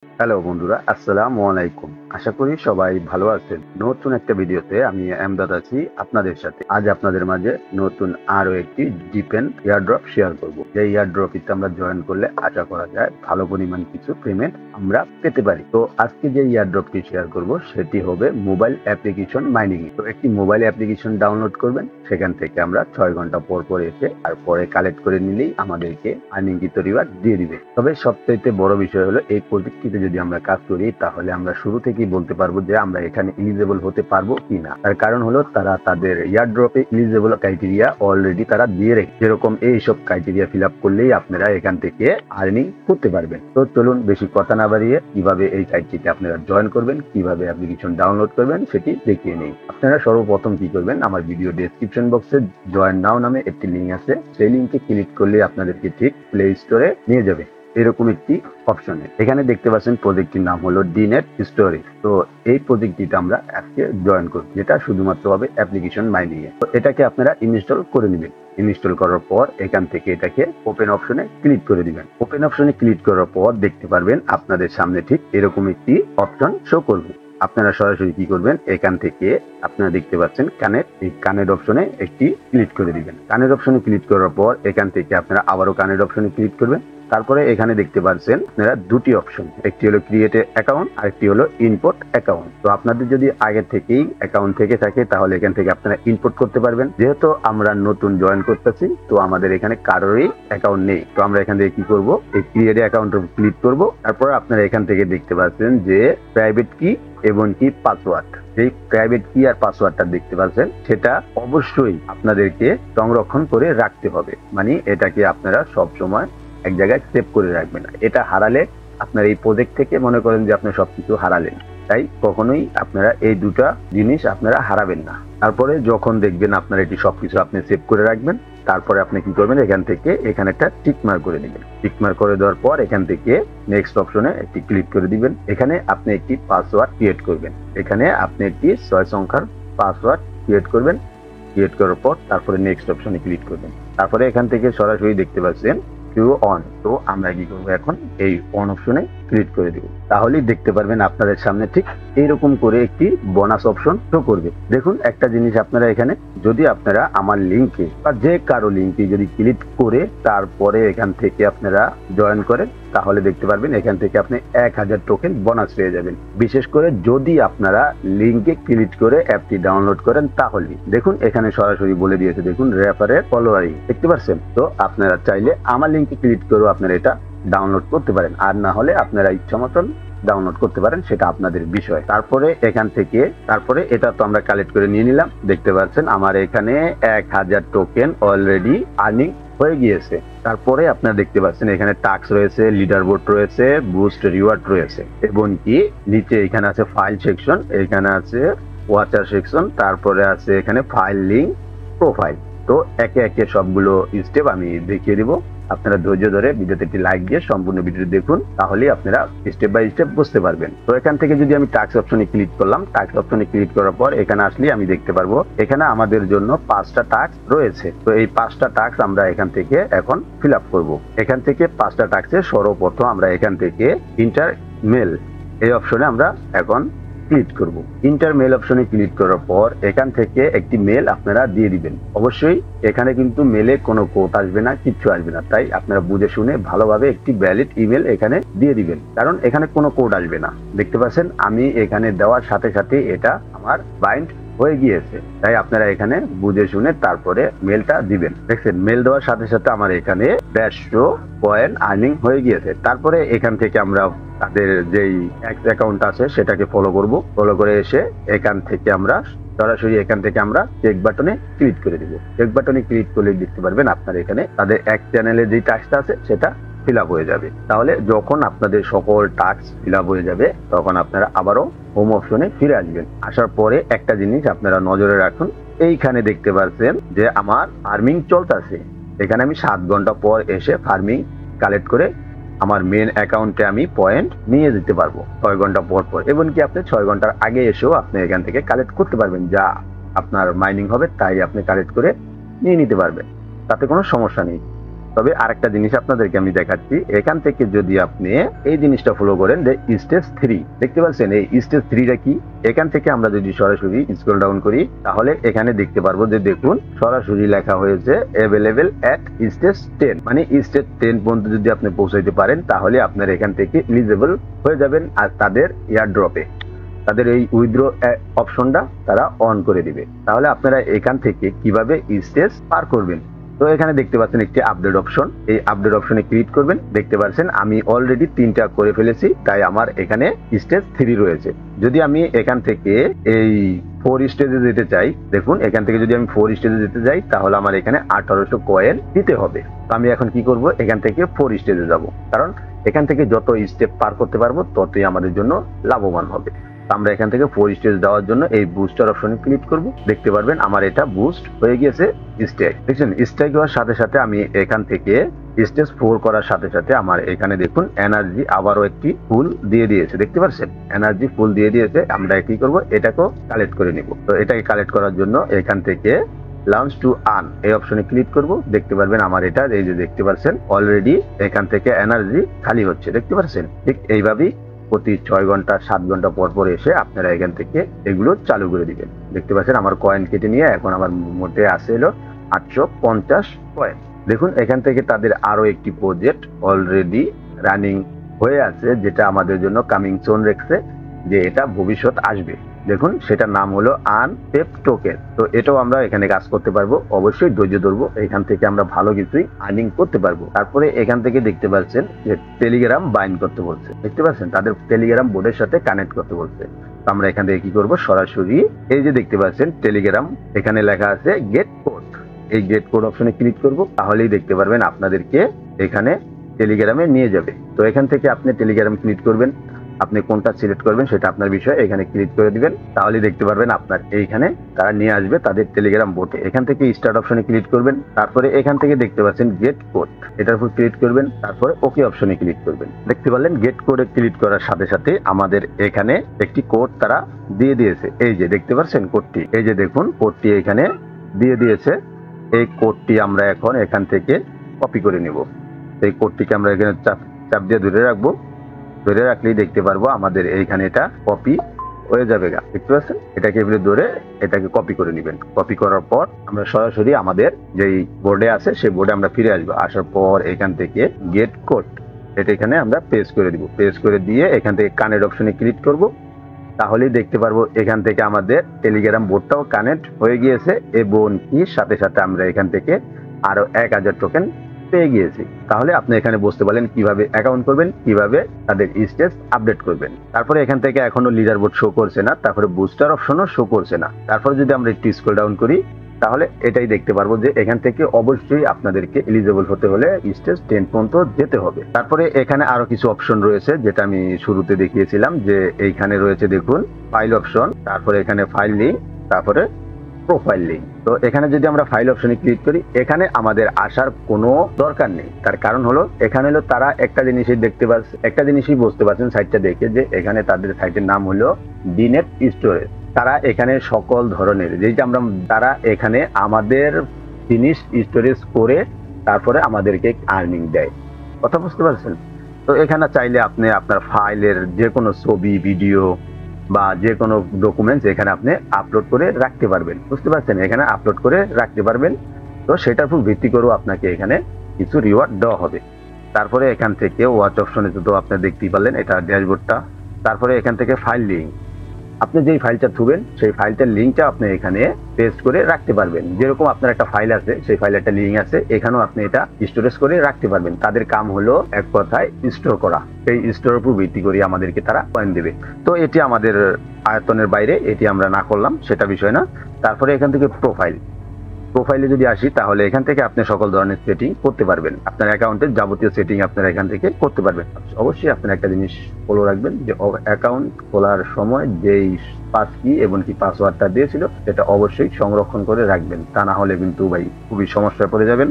Hello বন্ধুরা, আসসালামু আলাইকুম। আশা করি সবাই ভালো আছেন। নতুন একটা ভিডিওতে আমি এমদাদ আছি আপনাদের সাথে। আজ আপনাদের মাঝে নতুন আরো একটি ডিপেন এয়ারড্রপ শেয়ার করব। যে এয়ারড্রপটিতে আমরা জয়েন করলে আশা করা যায় ভালো পরিমাণ কিছু পেমেন্ট আমরা পেতে পারি। তো আজকে যে এয়ারড্রপটি শেয়ার করব সেটি হবে মোবাইল অ্যাপ্লিকেশন মাইনিং। তো একটি মোবাইল অ্যাপ্লিকেশন ডাউনলোড করবেন, সেখান থেকে আমরা 6 ঘন্টা পর পর এসে আর পরে কালেক্ট করে নিলেই আমাদেরকে আর্নিংকৃত রিওয়ার্ড দিয়ে দিবে। তবে সবচাইতে বড় বিষয় হলো এই প্রযুক্তিতে যদি আমরা কাজ করি তাহলে আমরা শুরু থেকেই বলতে পারবো যে আমরা এখানে এলিজেবল হতে পারবো কিনা। তার কারণ হলো তারা তাদের এয়ারড্রপে এলিজেবল ক্রাইটেরিয়া অলরেডি তারা দিয়ে রেখে, যেরকম এইসব ক্রাইটেরিয়া ফিল আপ করলেই আপনারা এখান থেকে আর্নিং করতে পারবেন। তো চলুন বেশি কথা না বাড়িয়ে কিভাবে এই সাইটটিতে আপনারা জয়েন করবেন, কিভাবে অ্যাপ্লিকেশন ডাউনলোড করবেন সেটি দেখিয়ে নেই। আপনারা সর্বপ্রথম কি করবেন, আমার ভিডিও ডেসক্রিপশন বক্সে জয়েন নাও নামে একটি লিঙ্ক আছে, সেই লিঙ্কে ক্লিক করলে আপনাদেরকে ঠিক প্লে স্টোরে নিয়ে যাবে। এরকম একটি অপশনে এখানে দেখতে পাচ্ছেন প্রজেক্টটির নাম হলো ডিনেট স্টোরি। তো এই প্রজেক্টটিতে আমরা আজকে জয়েন করব, যেটা শুধুমাত্র হবে অ্যাপ্লিকেশন মাইনিং এ। তো এটাকে আপনারা ইনস্টল করে নেবেন। ইনস্টল করার পর এখান থেকে এটাকে ওপেন অপশনে ক্লিক করে দিবেন। ওপেন অপশনে ক্লিক করার পর দেখতে পারবেন আপনাদের সামনে ঠিক এরকম একটি অপশন শো করবে। আপনারা সরাসরি কি করবেন, এখান থেকে আপনারা দেখতে পাচ্ছেন কানেক্ট, এই কানেক্ট অপশনে একটি ক্লিক করে দিবেন। কানেক্ট অপশনে ক্লিক করার পর এখান থেকে আপনারা আবারও কানেক্ট অপশনে ক্লিক করবেন। তারপরে এখানে দেখতে পাচ্ছেন আপনারা দুটি অপশন, একটি হলো ক্রিয়েট অ্যাকাউন্ট আর একটি হলো ইম্পোর্ট অ্যাকাউন্ট। তো আপনাদের যদি আগে থেকেই অ্যাকাউন্ট থেকে থাকে তাহলে এখান থেকে আপনারা ইম্পোর্ট করতে পারবেন। যেহেতু আমরা নতুন জয়েন করতেছি তো আমাদের এখানে কারোরই অ্যাকাউন্ট নেই, তো আমরা এখান থেকে কি করব, এই ক্রিয়েট অ্যাকাউন্ট ক্লিক করব। তারপর আপনারা এখান থেকে দেখতে পাচ্ছেন যে প্রাইভেট কি এবং কি পাসওয়ার্ড, যেই প্রাইভেট কি আর পাসওয়ার্ডটা দেখতে পাচ্ছেন সেটা অবশ্যই আপনাদেরকে সংরক্ষণ করে রাখতে হবে। মানে এটাকে আপনারা সব সময় এক জায়গায় সেভ করে রাখবেন না। এটা হারালে আপনার এই প্রজেক্ট থেকে মনে করেন যে আপনি সবকিছু হারালেন। তাই কখনোই আপনারা এই দুটা জিনিস আপনারা হারাবেন না। তারপরে যখন দেখবেন আপনার এটি সবকিছু আপনি সেভ করে রাখবেন, তারপরে আপনি কি করবেন, এখান থেকে এখানে একটা টিক মার্ক করে দিবেন। টিক মার্ক করে দেওয়ার পর এখান থেকে নেক্সট অপশনে একটি ক্লিক করে দিবেন। এখানে আপনি একটি পাসওয়ার্ড ক্রিয়েট করবেন। এখানে আপনি একটি 6 সংখ্যার পাসওয়ার্ড ক্রিয়েট করবেন। ক্রিয়েট করার পর তারপরে নেক্সট অপশনে ক্লিক করবেন। তারপরে এখান থেকে সরাসরি দেখতে পাচ্ছেন কিউ অন। তো আমরা কি করবো, এখন এই অন অপশনে ক্লিক করে দেব। তাহলেই দেখতে পারবেন আপনাদের সামনে ঠিক এইরকম করে একটি বোনাস অপশন শো করবে। দেখুন একটা জিনিস, আপনারা এখানে যদি আপনারা আমার লিঙ্কে বা যে কারো লিঙ্কে যদি ক্লিক করে তারপরে এখান থেকে আপনারা জয়েন করেন তাহলে দেখতে পারবেন এখান থেকে আপনি 1000 টোকেন বোনাস পেয়ে যাবেন। বিশেষ করে যদি আপনারা লিঙ্কে ক্লিক করে অ্যাপটি ডাউনলোড করেন তাহলে দেখুন এখানে সরাসরি বলে দিয়েছে, দেখুন রেফারের ফলোয়ারিং দেখতে পাচ্ছেন। তো আপনারা চাইলে আমার লিঙ্কে ক্লিক করেও আপনারা এটা ডাউনলোড করতে পারেন, আর না হলে আপনারা ইচ্ছা মতন ডাউনলোড করতে পারেন, সেটা আপনাদের বিষয়। তারপরে এখান থেকে তারপরে এটা তো আমরা কালেক্ট করে নিয়ে নিলাম। দেখতে পাচ্ছেন আমার এখানে 1000 টোকেন অলরেডি আর্নিং হয়ে গিয়েছে। তারপরে আপনারা দেখতে পাচ্ছেন এখানে টাস্ক রয়েছে, লিডার বোর্ড রয়েছে, বুস্ট রিওয়ার্ড রয়েছে এবং কি নিচে এখানে আছে ফাইল সেকশন, এখানে আছে ওয়াচার সেকশন, তারপরে আছে এখানে ফাইল লিঙ্ক, প্রোফাইল। তো একে একে সবগুলো স্টেপ আমি দেখিয়ে দিব। আপনারা ধৈর্য ধরে ভিডিওতে একটি লাইক দিয়ে সম্পূর্ণ ভিডিওটি দেখুন, তাহলেই আপনারা স্টেপ বাই স্টেপ বুঝতে পারবেন। তো এখান থেকে যদি আমি টাস্ক অপশনে ক্লিক করলাম, টাস্ক অপশনে ক্লিক করার পর এখানে আসলে আমি দেখতে পারবো এখানে আমাদের জন্য 5টা টাস্ক রয়েছে। তো এই 5টা টাস্ক আমরা এখান থেকে এখন ফিল আপ করবো। এখান থেকে 5টা টাস্কে সর্বপ্রথম আমরা এখান থেকে ইন্টার মেল এই অপশনে আমরা এখন ক্লিক করব। ইন্টার মেল অপশনে ক্লিক করার পর এখান থেকে একটি মেল আপনারা দিয়ে দিবেন। অবশ্যই এখানে কিন্তু মেলে কোনো কোড আসবে না, কিচ্ছু আসবে না, তাই আপনারা বুঝে শুনে ভালোভাবে একটি ভ্যালিড ইমেল এখানে দিয়ে দিবেন, কারণ এখানে কোনো কোড আসবে না। দেখতে পাচ্ছেন আমি এখানে দেওয়ার সাথে সাথে এটা আমার বাইন্ড হয়ে গিয়েছে, তাই আপনারা এখানে বুঝে শুনে তারপরে মেলটা দিবেন। দেখছেন মেল দেওয়ার সাথে সাথে আমার এখানে 150 পয়েন্ট আর্নিং হয়ে গিয়েছে। তারপরে এখান থেকে আমরা তাদের যেই অ্যাকাউন্ট আছে সেটাকে ফলো করব। ফলো করে এসে এখান থেকে আমরা সরাসরি এখান থেকে আমরা চেক বাটনে ক্লিক করে দিব। চেক বাটনে ক্লিক করলে দেখতে পারবেন আপনার এখানে তাদের এক চ্যানেলে যে টাস্কটা আছে সেটা ফিল আপ হয়ে যাবে। তাহলে যখন আপনাদের সকল টাস্ক ফিল আপ হয়ে যাবে তখন আপনারা আবারও হোম অপশনে ফিরে আসবেন। আসার পরে একটা জিনিস আপনারা নজরে রাখুন, এইখানে দেখতে পাচ্ছেন যে আমার ফার্মিং চলতেছে। এখানে আমি 7 ঘন্টা পর এসে ফার্মিং কালেক্ট করে আমার মেন অ্যাকাউন্টে আমি পয়েন্ট নিয়ে যেতে পারবো 6 ঘন্টা পর পর, এবং কি আপনি 6 ঘন্টার আগে এসেও আপনি এখান থেকে কালেক্ট করতে পারবেন। যা আপনার মাইনিং হবে তাই আপনি কালেক্ট করে নিয়ে নিতে পারবেন, তাতে কোনো সমস্যা নেই। তবে আরেকটা জিনিস আপনাদেরকে আমি দেখাচ্ছি, এখান থেকে যদি আপনি এই জিনিসটা ফলো করেন যে স্টেজ 3 দেখতে পাচ্ছেন, এই স্টেজ 3টা কি, এখান থেকে আমরা যদি সরাসরি স্ক্রল ডাউন করি তাহলে এখানে দেখতে পারবো যে দেখুন সরাসরি লেখা হয়েছে অ্যাভেলেবেল এট স্টেজ 10, মানে স্টেজ 10 পর্যন্ত যদি আপনি পৌঁছাইতে পারেন তাহলে আপনার এখান থেকে এলিজিবল হয়ে যাবেন আর তাদের এয়ারড্রপে তাদের এই উইথড্র অপশনটা তারা অন করে দিবে। তাহলে আপনারা এখান থেকে কিভাবে স্টেজ পার করবেন, তো এখানে দেখতে পাচ্ছেন একটি আপডেট অপশন, এই আপডেট অপশনে ক্লিক করবেন। দেখতে পাচ্ছেন আমি অলরেডি 3টা করে ফেলেছি, তাই আমার এখানে স্টেজ 3 রয়েছে। যদি আমি এখান থেকে এই 4 স্টেজে যেতে চাই, দেখুন এখান থেকে যদি আমি 4 স্টেজে যেতে চাই তাহলে আমার এখানে 1800 কয়েন দিতে হবে। তো আমি এখন কি করব, এখান থেকে 4 স্টেজে যাব, কারণ এখান থেকে যত স্টেপ পার করতে পারবো ততই আমাদের জন্য লাভবান হবে। আমরা এখান থেকে 4 স্টেজ দেওয়ার জন্য এই বুস্টার অপশনে ক্লিক করব। দেখতে পারবেন আমার এটা বুস্ট হয়ে গিয়েছে স্ট্যাক। দেখছেন স্ট্যাক হওয়ার সাথে সাথে আমি এখান থেকে স্টেজ 4 করার সাথে সাথে আমার এখানে দেখুন এনার্জি আবারও একটি ফুল দিয়ে দিয়েছে, দেখতে পাচ্ছেন এনার্জি ফুল দিয়ে দিয়েছে। আমরা কি করব, এটাকেও কালেক্ট করে নিব। তো এটাকে কালেক্ট করার জন্য এখান থেকে লঞ্চ টু আর্ন এই অপশনে ক্লিক করব। দেখতে পারবেন আমার এটা এই যে দেখতে পাচ্ছেন অলরেডি এখান থেকে এনার্জি খালি হচ্ছে, দেখতে পাচ্ছেন। ঠিক এইভাবেই প্রতি 6 ঘন্টা 7 ঘন্টা পর পর এসে আপনারা এখান থেকে এগুলো চালু করে দিবেন। দেখতে পাচ্ছেন আমার কয়েন কেটে নিয়ে এখন আমার মোটে আসে হলো 850 কয়েন। দেখুন এখান থেকে তাদের আরো একটি প্রজেক্ট অলরেডি রানিং হয়ে আছে, যেটা আমাদের জন্য কামিং সোন রেখেছে, যে এটা ভবিষ্যৎ আসবে। দেখুন সেটার নাম হলো আনপেপ টোকেন। তো এটাও আমরা এখানে কাজ করতে পারবো, অবশ্যই ধৈর্য ধরবো, এখান থেকে আমরা ভালো কিছুই আর্নিং করতে পারবো। তারপরে এখান থেকে দেখতে পাচ্ছেন যে টেলিগ্রাম বাইন্ড করতে বলছে, দেখতে পাচ্ছেন তাদের টেলিগ্রাম বোর্ডের সাথে কানেক্ট করতে বলছে। তো আমরা এখান থেকে কি করবো, সরাসরি এই যে দেখতে পাচ্ছেন টেলিগ্রাম, এখানে লেখা আছে গেট কোড, এই গেট কোড অপশনে ক্লিক করব, তাহলেই দেখতে পারবেন আপনাদেরকে এখানে টেলিগ্রামে নিয়ে যাবে। তো এখান থেকে আপনি টেলিগ্রাম ক্লিক করবেন, আপনি কোনটা সিলেক্ট করবেন সেটা আপনার বিষয়, এখানে ক্লিক করে দিবেন, তাহলে দেখতে পারবেন আপনার এইখানে তারা নিয়ে আসবে তাদের টেলিগ্রাম বোটে। এখান থেকে স্টার্ট অপশনে ক্লিক করবেন, তারপরে এখান থেকে দেখতে পাচ্ছেন গেট কোড, এটার উপর ক্লিক করবেন, তারপরে ওকে অপশনে ক্লিক করবেন। দেখতে পারলেন গেট কোডে ক্লিক করার সাথে সাথে আমাদের এখানে একটি কোড তারা দিয়ে দিয়েছে। এই যে দেখতে পাচ্ছেন কোডটি, এই যে দেখুন কোডটি এখানে দিয়ে দিয়েছে। এই কোডটি আমরা এখন এখান থেকে কপি করে নিব। এই কোডটিকে আমরা এখানে চাপ দিয়ে ধরে রাখবো, ধরে রাখলেই দেখতে পারবো আমাদের এইখানে এটা কপি হয়ে যাবে। দেখতে পাচ্ছেন এটাকে এভাবে ধরে এটাকে কপি করে নেবেন। কপি করার পর আমরা সরাসরি আমাদের যেই বোর্ডে আছে সেই বোর্ডে আমরা ফিরে আসবো। আসার পর এখান থেকে গেট কোড এটা এখানে আমরা পেস্ট করে দিব। পেস্ট করে দিয়ে এখান থেকে কানেক্ট অপশনে ক্লিক করব, তাহলেই দেখতে পারবো এখান থেকে আমাদের টেলিগ্রাম বোর্ডটাও কানেক্ট হয়ে গিয়েছে এবং কি সাথে সাথে আমরা এখান থেকে আরো 1000 টোকেন পেয়ে গিয়েছি। তাহলে আপনি এখানে বুঝতে পারলেন কিভাবে অ্যাকাউন্ট করবেন, কিভাবে তাদের স্টেজ আপডেট করবেন। তারপরে এখান থেকে এখনো লিডার বোর্ড শো করছে না, তারপরে বুস্টার অপশনও শো করছে না। তারপরে যদি আমরা একটু স্ক্রল ডাউন করি তাহলে এটাই দেখতে পারবো যে এখান থেকে অবশ্যই আপনাদেরকে এলিজিবল হতে হলে স্টেজ 10 পর্যন্ত যেতে হবে। তারপরে এখানে আরো কিছু অপশন রয়েছে, যেটা আমি শুরুতে দেখিয়েছিলাম, যে এইখানে রয়েছে দেখুন ফাইল অপশন, তারপরে এখানে ফাইল লিঙ্ক, তারপরে প্রোফাইল লিঙ্ক। তো এখানে যদি আমরা ফাইল অপশনে ক্লিক করি এখানে আমাদের আসার কোনো দরকার নেই। তার কারণ হলো এখানে হলো তারা একটা জিনিসই দেখতে পাচ্ছে, একটা জিনিসই বুঝতে পারছেন সাইটটা দেখে, যে এখানে তাদের সাইটের নাম হলো ডিনেট স্টোরেজ। তারা এখানে সকল ধরনের যেটা আমরা তারা এখানে আমাদের জিনিস স্টোরেজ করে তারপরে আমাদেরকে আর্নিং দেয়। কথা বুঝতে পারছেন? তো এখানে চাইলে আপনি আপনার ফাইলের যে কোনো ছবি, ভিডিও বা যে কোনো ডকুমেন্টস এখানে আপনি আপলোড করে রাখতে পারবেন। বুঝতে পারছেন? এখানে আপলোড করে রাখতে পারবেন। তো সেটার উপর ভিত্তি করেও আপনাকে এখানে কিছু রিওয়ার্ড দেওয়া হবে। তারপরে এখান থেকে ওয়াচ অপশনে তো আপনি দেখতেই পারলেন, এটা ড্যাশবোর্ডটা। তারপরে এখান থেকে ফাইল লিঙ্ক, আপনি যেই ফাইলটা থুবেন সেই ফাইলটার লিঙ্কটা আপনি এখানে পেস্ট করে রাখতে পারবেন। যেরকম আপনার একটা ফাইল আছে, সেই ফাইলের একটা লিঙ্ক আছে, এখানেও আপনি এটা স্টোরেজ করে রাখতে পারবেন। তাদের কাম হলো এক কথায় স্টোর করা। সেই স্টোরের উপর ভিত্তি করে আমাদেরকে তারা কয়েন দেবে। তো এটি আমাদের আয়তনের বাইরে, এটি আমরা না করলাম সেটা বিষয় না। তারপরে এখান থেকে প্রোফাইলে যদি আসি তাহলে এখান থেকে আপনি সকল ধরনের সেটিং করতে পারবেন। আপনার অ্যাকাউন্টের যাবতীয় সেটিং আপনারা এখান থেকে করতে পারবেন। অবশ্যই আপনার একটা জিনিস ফলো রাখবেন, যে অ্যাকাউন্ট খোলার সময় যেই পাস কি এবং কি পাসওয়ার্ডটা দিয়েছিল সেটা অবশ্যই সংরক্ষণ করে রাখবেন। তা না হলে কিন্তু ভাই খুবই সমস্যায় পড়ে যাবেন।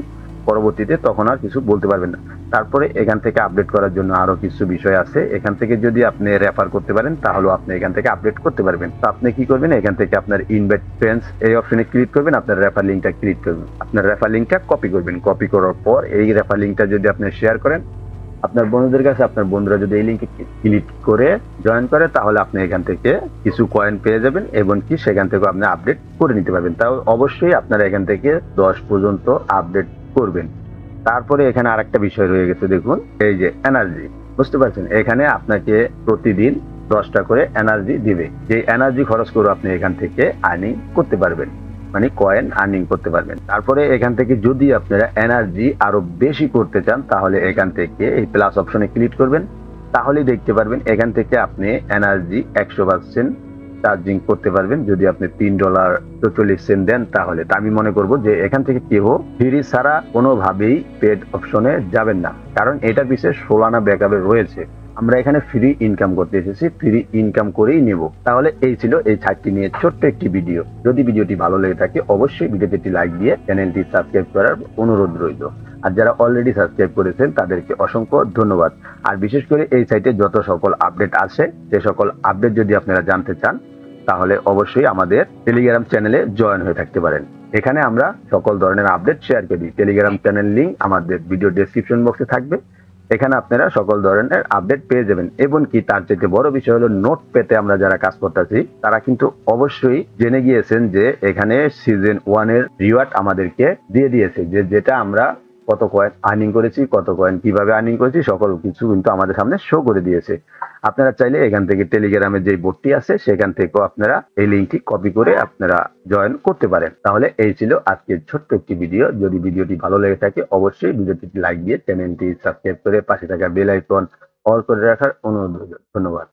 পরবর্তীতে তখন আর কিছু বলতে পারবেন না। তারপরে এখান থেকে আপডেট করার জন্য আরো কিছু বিষয় আছে। এখান থেকে যদি আপনি রেফার করতে পারেন তাহলে আপনি এখান থেকে আপডেট করতে পারবেন। তো আপনি কি করবেন, এখান থেকে আপনার ইনভাইট ফ্রেন্ডস এই অপশনে ক্লিক করবেন, আপনার রেফার লিঙ্কটা ক্লিক করবেন, আপনার রেফার লিঙ্কটা কপি করবেন। কপি করার পর এই রেফার লিঙ্কটা যদি আপনি শেয়ার করেন আপনার বন্ধুদের কাছে, আপনার বন্ধুরা যদি এই লিঙ্কে ক্লিক করে জয়েন করে তাহলে আপনি এখান থেকে কিছু কয়েন পেয়ে যাবেন এবং কি সেখান থেকে আপনি আপডেট করে নিতে পারবেন। তাও অবশ্যই আপনারা এখান থেকে 10 পর্যন্ত আপডেট করবেন। তারপরে এখানে আরেকটা বিষয় রয়ে গেছে, দেখুন এই যে এনার্জি, বুঝতে পারছেন, এখানে আপনাকে প্রতিদিন 10টা করে এনার্জি দিবে। যে এনার্জি খরচ করে আপনি এখান থেকে আর্নিং করতে পারবেন, মানে কয়েন আর্নিং করতে পারবেন। তারপরে এখান থেকে যদি আপনারা এনার্জি আরো বেশি করতে চান তাহলে এখান থেকে এই প্লাস অপশনে ক্লিক করবেন, তাহলেই দেখতে পারবেন এখান থেকে আপনি এনার্জি 100% চার্জিং করতে পারবেন। যদি আপনি $3.44 দেন তাহলে তা আমি মনে করব যে এখান থেকে কেউ ফ্রি ছাড়া কোনোভাবেই পেড অপশনে যাবেন না, কারণ এটার পিছিয়ে সোলানা ব্যাকআপে রয়েছে। আমরা এখানে ফ্রি ইনকাম করতে এসেছি, ফ্রি ইনকাম করেই নেব। তাহলে এই ছিল এই ছাড়টি নিয়ে ছোট্ট একটি ভিডিও। যদি ভিডিওটি ভালো লেগে থাকে অবশ্যই ভিডিওতে একটি লাইক দিয়ে চ্যানেলটি সাবস্ক্রাইব করার অনুরোধ রইল। আর যারা অলরেডি সাবস্ক্রাইব করেছেন তাদেরকে অসংখ্য ধন্যবাদ। আর বিশেষ করে এই সাইটে যত সকল আপডেট আছে সে সকল আপডেট যদি আপনারা জানতে চান তাহলে অবশ্যই আমাদের টেলিগ্রাম চ্যানেলে জয়েন হয়ে থাকতে পারেন। এখানে আমরা সকল ধরনের আপডেট শেয়ার করি। টেলিগ্রাম চ্যানেল লিংক আমাদের ভিডিও ডেসক্রিপশন বক্সে থাকবে, এখানে আপনারা সকল ধরনের আপডেট পেয়ে যাবেন। এবং কি তার চাইতে বড় বিষয় হলো নোট পেতে আমরা যারা কাজ করতেছি তারা কিন্তু অবশ্যই জেনে গিয়েছেন যে এখানে সিজন 1 এর রিওয়ার্ড আমাদেরকে দিয়ে দিয়েছে, যে যেটা আমরা কত কয়েন আর্নিং করেছি, কত কয়েন কিভাবে আর্নিং করেছি সকল কিছু কিন্তু আমাদের সামনে শো করে দিয়েছে। আপনারা চাইলে এখান থেকে টেলিগ্রামের যে বোর্ডটি আছে সেখান থেকেও আপনারা এই লিঙ্কটি কপি করে আপনারা জয়েন করতে পারেন। তাহলে এই ছিল আজকের ছোট্ট একটি ভিডিও। যদি ভিডিওটি ভালো লেগে থাকে অবশ্যই ভিডিওটি লাইক দিয়ে চ্যানেলটি সাবস্ক্রাইব করে পাশে থাকা বেল আইকন অল করে রাখার অনুরোধ রইল। ধন্যবাদ।